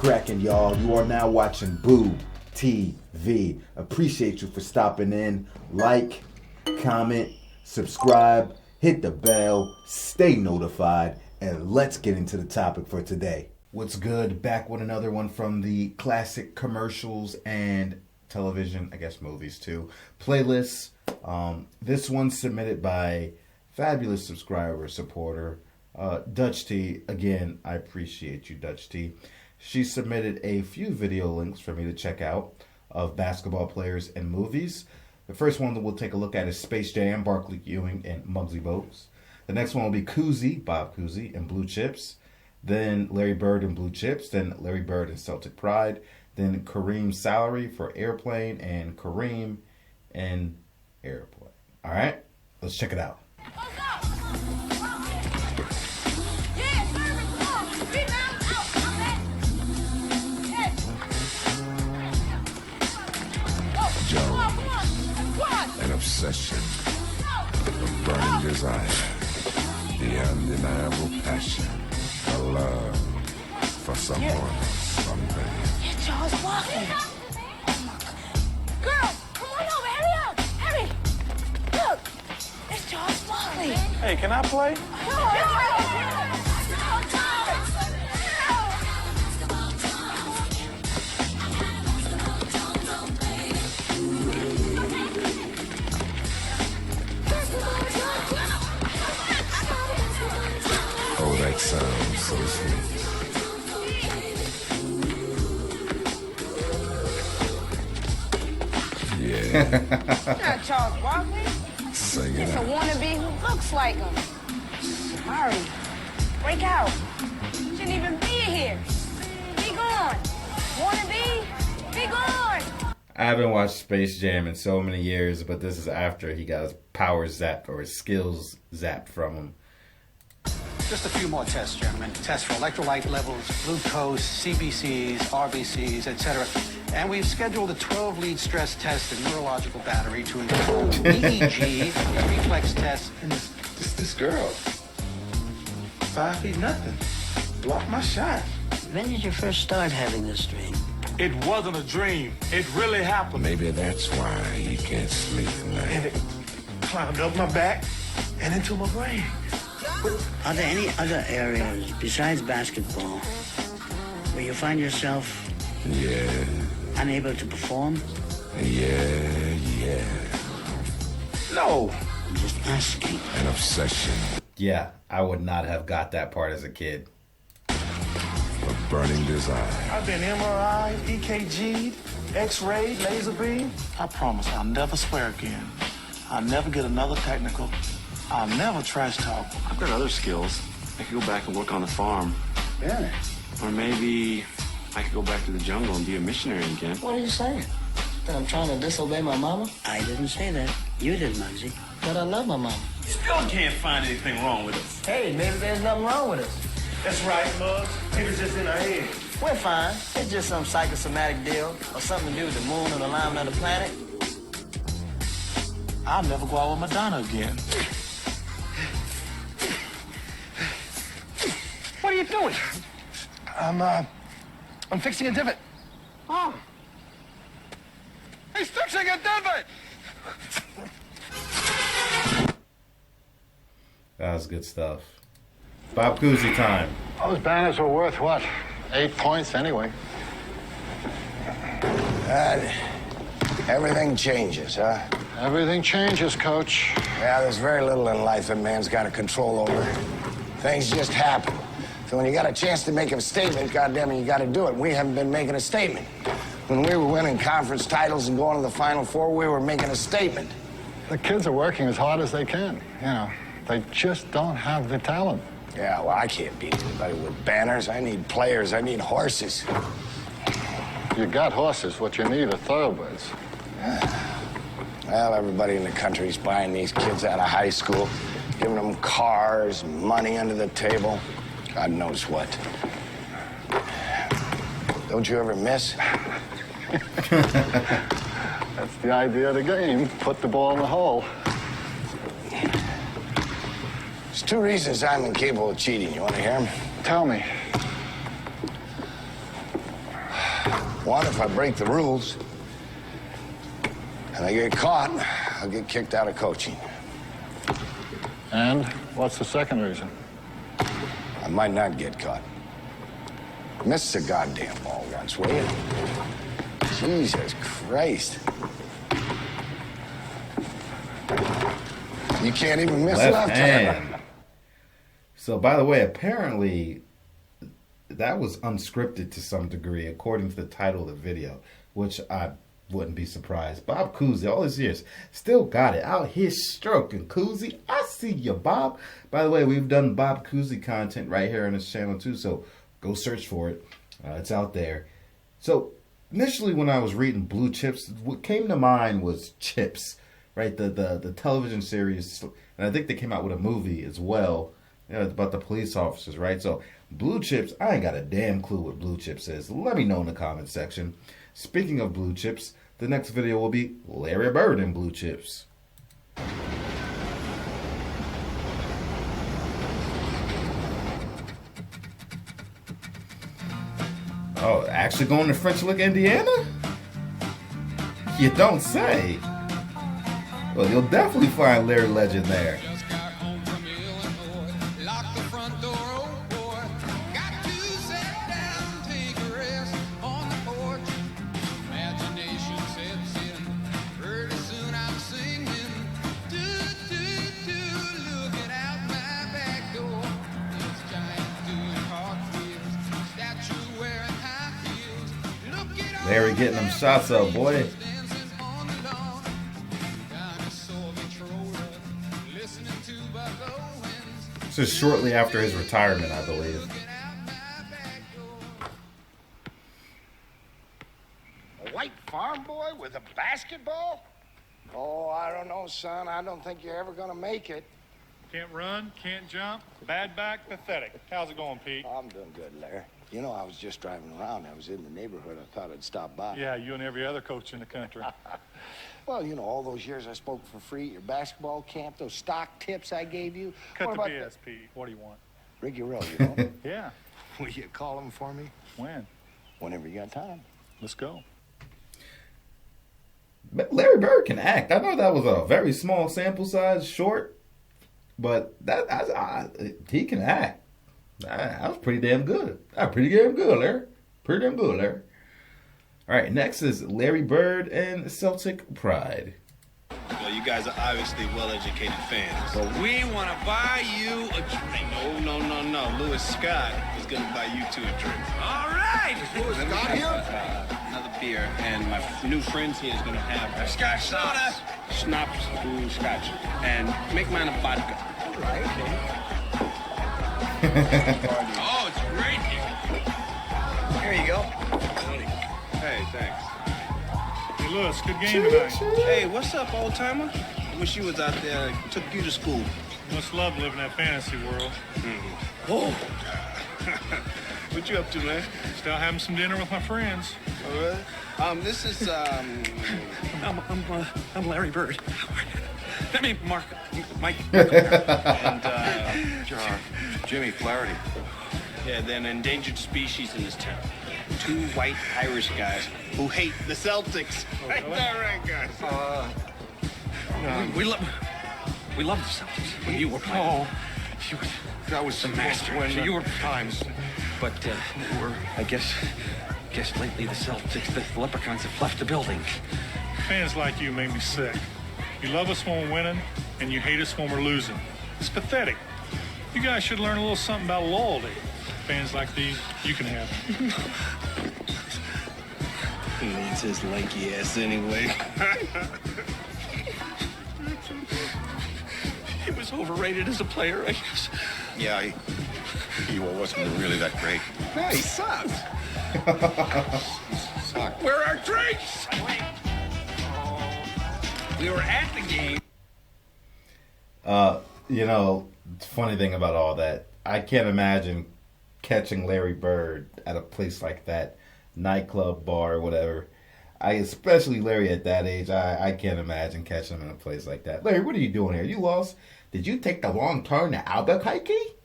cracking, y'all? You are now watching Boo TV. Appreciate you for stopping in. Like, comment, subscribe, hit the bell, stay notified, and let's get into the topic for today. What's good? Back with another one from the classic commercials and television, I guess movies too, playlists. This one's submitted by fabulous subscriber, supporter, Dutch T. Again, I appreciate you, Dutch T. She submitted a few video links for me to check out of basketball players and movies. The first one that we'll take a look at is Space Jam, Barkley Ewing and Muggsy Bogues. The next one will be Cousy, Bob Cousy, and Blue Chips. Then Larry Bird and Blue Chips. Then Larry Bird and Celtic Pride. Then Kareem's Salary for Airplane and Kareem and Airplane. All right, let's check it out. An obsession, a burning desire, the undeniable passion, a love for someone, something. It's Charles walking. Girl, come on over, hurry up, hurry. Look, it's Charles Barkley. Hey, can I play? Oh, that sounds so sweet. Yeah. Not Charles Barkley. Sing it It's a out. wannabe who looks like him. Hurry, break out. Shouldn't even be here. Be gone. Wannabe, be gone. I haven't watched Space Jam in so many years, but this is after he got his power zapped or his skills zapped from him. Just a few more tests, gentlemen. Tests for electrolyte levels, glucose, CBCs, RBCs, etc. And we've scheduled a 12-lead stress test and neurological battery to include EEG, reflex tests, and This girl. 5 feet nothing. Blocked my shot. When did you first start having this dream? It wasn't a dream. It really happened. Maybe that's why he can't sleep at And night. it climbed up my back and into my brain. Are there any other areas besides basketball where you find yourself Yeah, unable to perform? yeah. No. I'm just asking. An obsession, Yeah, I would not have got that part as a kid. a burning desire. I've been MRI, EKG, X-ray, laser beam. I promise I'll never swear again. I'll never get another technical. I'll never trash talk. I've got other skills. I could go back and work on the farm. Really? Or maybe I could go back to the jungle and be a missionary again. What are you saying? That I'm trying to disobey my mama? I didn't say that. You did, Muggsy. But I love my mama. Still can't find anything wrong with us. Hey, maybe there's nothing wrong with us. That's right, Muggs. Maybe it's just in our head. We're fine. It's just some psychosomatic deal or something to do with the moon and alignment of the planet. I'll never go out with Madonna again. what are you doing? I'm fixing a divot. Oh. He's fixing a divot! That was good stuff. Bob Cousy time. Those banners were worth, what, 8 points anyway? Everything changes, huh? Everything changes, Coach. Yeah, there's very little in life that man's got to control over. Things just happen. So when you got a chance to make a statement, goddamn it, you got to do it. We haven't been making a statement. When we were winning conference titles and going to the Final Four, we were making a statement. The kids are working as hard as they can. You know, they just don't have the talent. Yeah, well, I can't beat anybody with banners. I need players. I need horses. You got horses. What you need are thoroughbreds. Well, everybody in the country's buying these kids out of high school, giving them cars, money under the table. God knows what. Don't you ever miss? That's the idea of the game. Put the ball in the hole. There's 2 reasons I'm incapable of cheating. You want to hear them? Tell me. One, if I break the rules and I get caught, I'll get kicked out of coaching. And what's the second reason? I might not get caught. Miss the goddamn ball once, will you? Jesus Christ. You can't even miss Left left-hander. hand. So, by the way, apparently that was unscripted to some degree, according to the title of the video, which I wouldn't be surprised. Bob Cousy, all his years, still got it out here stroking. Cousy, I see you, Bob. By the way, we've done Bob Cousy content right here on this channel too, so go search for it. It's out there. So initially, when I was reading Blue Chips, what came to mind was Chips, right? The television series, and I think they came out with a movie as well, you know, about the police officers, right? So Blue Chips, I ain't got a damn clue what Blue Chips is. Let me know in the comment section. Speaking of Blue Chips, the next video will be Larry Bird in Blue Chips. Oh, actually going to French Lick, Indiana? You don't say. Well, you'll definitely find Larry Legend there. Larry getting them shots up, boy. This is shortly after his retirement, I believe. A white farm boy with a basketball? Oh, I don't know, son. I don't think you're ever gonna make it. Can't run, can't jump, bad back, pathetic. How's it going, Pete? I'm doing good, Larry. You know, I was just driving around. I was in the neighborhood. I thought I'd stop by. Yeah, you and every other coach in the country. Well, you know, all those years I spoke for free at your basketball camp, those stock tips I gave you. Cut What the about BS, Pete. What do you want? Ricky Rowe, you know? Yeah. Will you call him for me? When? Whenever you got time. Let's go. But Larry Bird can act. I know that was a very small sample size, short, but he can act. That was pretty damn good. Pretty damn good, Larry. Pretty damn good, Larry. All right, next is Larry Bird and Celtic Pride. Well, you guys are obviously well-educated fans. But we want to buy you a drink. No. Lewis Scott is going to buy you two a drink. All right. Is Lewis Scott here? Another beer. And my new friends here is going to have a scotch soda, schnapps, scotch. And make mine a vodka. All right, okay. Oh, it's great here. Here you go. Hey, thanks. Hey, Lewis, good game tonight. Hey, what's up, old timer? I wish you was out there. I took you to school. You must love living that fantasy world. Oh. What you up to, man? Still having some dinner with my friends. Oh, really? This is, I'm Larry Bird. I mean, Mike. and, Jimmy Flaherty. yeah, they're an endangered species in this town. Two white Irish guys who hate the Celtics. Ain't that right, guys? We love the Celtics when you were playing. That was The master. when So you were times. But I guess lately the Celtics, the Leprechauns have left the building. Fans like you make me sick. You love us when we're winning, and you hate us when we're losing. It's pathetic. You guys should learn a little something about loyalty. Fans like these, you can have them. He needs his lanky ass anyway. He was overrated as a player, I guess. Yeah, he wasn't really that great. No, he sucked. Where are our drinks? We were at the game. You know, funny thing about all that, I can't imagine catching Larry Bird at a place like that, nightclub, bar, whatever. Especially Larry at that age, I can't imagine catching him in a place like that. Larry, what are you doing here? You lost? Did you take the wrong turn to Albuquerque?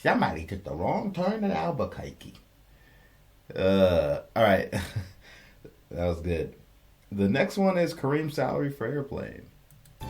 Somebody took the wrong turn to Albuquerque. All right. That was good. The next one is Kareem's salary for Airplane.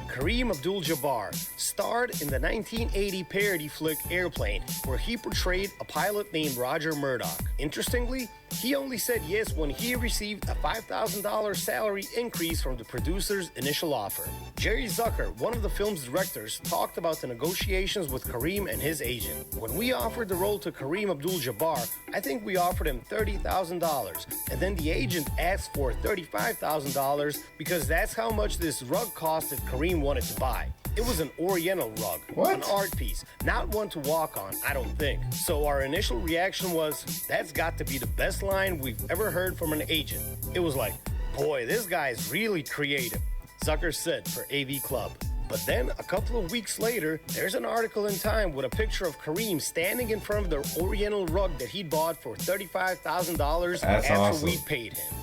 Kareem Abdul-Jabbar starred in the 1980 parody flick Airplane, where he portrayed a pilot named Roger Murdoch. Interestingly, he only said yes when he received a $5,000 salary increase from the producer's initial offer. Jerry Zucker, one of the film's directors, talked about the negotiations with Kareem and his agent. When we offered the role to Kareem Abdul-Jabbar, I think we offered him $30,000, and then the agent asked for $35,000 because that's how much this rug cost that Kareem wanted to buy. It was an Oriental rug, an art piece, not one to walk on, I don't think. So our initial reaction was, that's got to be the best line we've ever heard from an agent. It was like, boy, this guy's really creative, Zucker said for AV Club. But then, a couple of weeks later, there's an article in Time with a picture of Kareem standing in front of the Oriental rug that he'd bought for $35,000 after awesome. we'd paid him.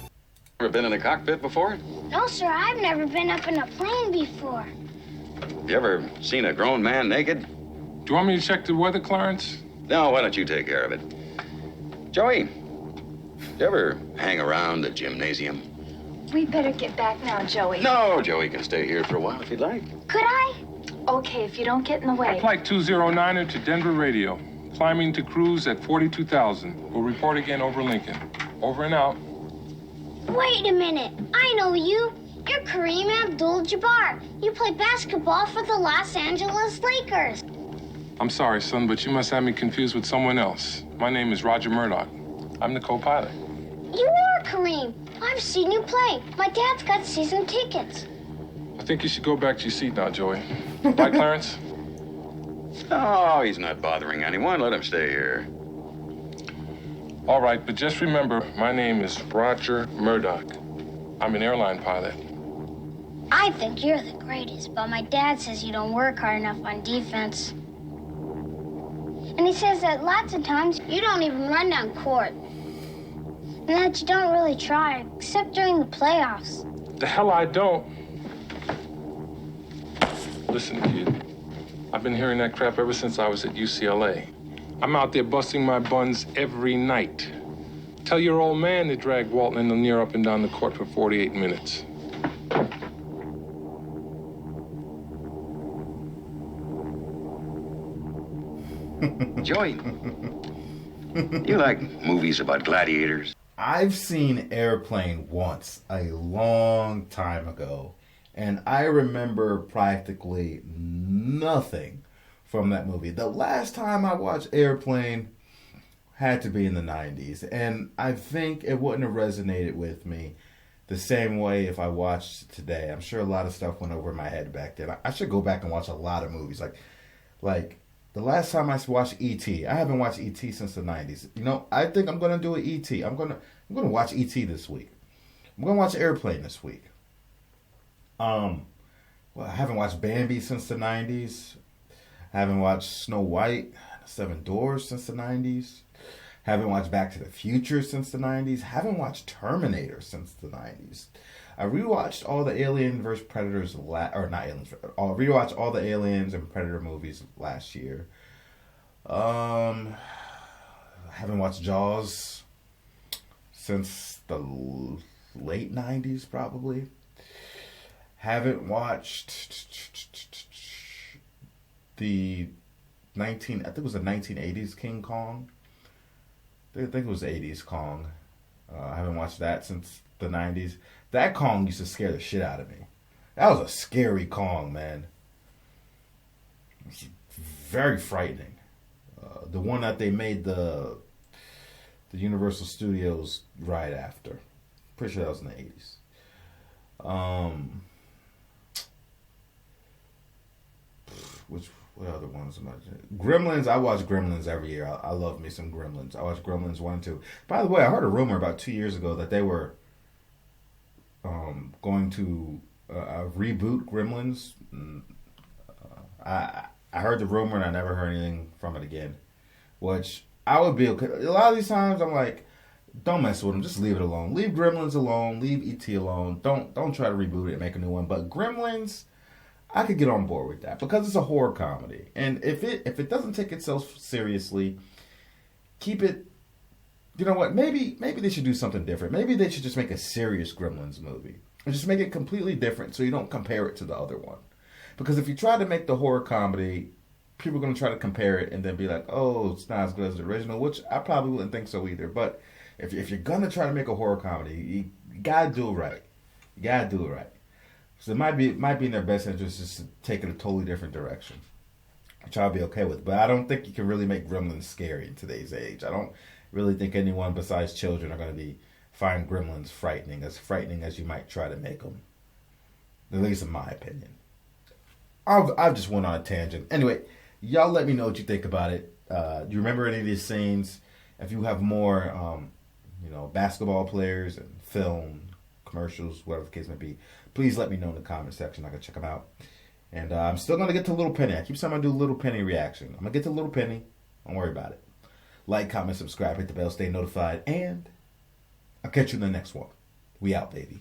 Ever been in a cockpit before? No, sir, I've never been up in a plane before. You ever seen a grown man naked? Do you want me to check the weather, Clarence? No, why don't you take care of it? Joey, you ever hang around the gymnasium? We better get back now, Joey. No, Joey can stay here for a while if you'd like. Could I? Okay, if you don't get in the way. Flight 209er to Denver Radio. Climbing to cruise at 42,000. We'll report again over Lincoln. Over and out. Wait a minute. I know you. You're Kareem Abdul-Jabbar. You play basketball for the Los Angeles Lakers. I'm sorry, son, but you must have me confused with someone else. My name is Roger Murdoch. I'm the co-pilot. You are Kareem. I've seen you play. My dad's got season tickets. I think you should go back to your seat now, Joey. Bye, Clarence. Oh, he's not bothering anyone. Let him stay here. All right, but just remember, my name is Roger Murdoch. I'm an airline pilot. I think you're the greatest, but my dad says you don't work hard enough on defense. And he says that lots of times you don't even run down court. And that you don't really try, except during the playoffs. The hell I don't. Listen, kid. I've been hearing that crap ever since I was at UCLA. I'm out there busting my buns every night. Tell your old man to drag Walton and Lanier up and down the court for 48 minutes. Joey, you like movies about gladiators? I've seen Airplane once, a long time ago, and I remember practically nothing from that movie. The last time I watched Airplane had to be in the 90s, and I think it wouldn't have resonated with me the same way if I watched it today. I'm sure a lot of stuff went over my head back then. I should go back and watch a lot of movies. Like the last time I watched E.T., I haven't watched E.T. since the 90s. You know, I think I'm going to do an E.T. I'm going to watch E.T. this week. I'm going to watch Airplane this week. Well, I haven't watched Bambi since the 90s. I haven't watched Snow White, Seven Doors since the 90s. Haven't watched Back to the Future since the 90s. Haven't watched Terminator since the 90s. I rewatched all the Alien vs. Predators, rewatched all the Aliens and Predator movies last year. Haven't watched Jaws since the late 90s, probably. Haven't watched the I think it was the 1980s King Kong. I think it was the 80s Kong. I haven't watched that since the 90s. That Kong used to scare the shit out of me. That was a scary Kong, man. It was very frightening. The one that they made the Universal Studios right after. Pretty sure that was in the 80s. What other ones am I doing? Gremlins, I watch Gremlins every year. I love me some Gremlins. I watch Gremlins 1 and 2. By the way, I heard a rumor about 2 years ago that they were going to reboot Gremlins. I heard the rumor and I never heard anything from it again. Which I would be okay. A lot of these times I'm like, don't mess with them. Just leave it alone. Leave Gremlins alone. Leave E.T. alone. Don't try to reboot it and make a new one. But Gremlins, I could get on board with that because it's a horror comedy. And if it doesn't take itself seriously, keep it you know what? Maybe they should do something different. Maybe they should just make a serious Gremlins movie. And just make it completely different so you don't compare it to the other one. Because if you try to make the horror comedy, people are going to try to compare it and then be like, oh, it's not as good as the original, which I probably wouldn't think so either. But if you're going to try to make a horror comedy, you got to do it right. You got to do it right. So it might be in their best interest just to take it a totally different direction, which I'll be okay with. But I don't think you can really make Gremlins scary in today's age. I don't really think anyone besides children are going to find Gremlins frightening as you might try to make them. At least in my opinion. I've just went on a tangent. Anyway, y'all let me know what you think about it. Do you remember any of these scenes? If you have more, basketball players and film, commercials, whatever the case may be, please let me know in the comment section. I can check them out. And I'm still going to get to Little Penny. I keep saying I'm going to do Little Penny reaction. I'm going to get to Little Penny. Don't worry about it. Like, comment, subscribe, hit the bell, stay notified, and I'll catch you in the next one. We out, baby.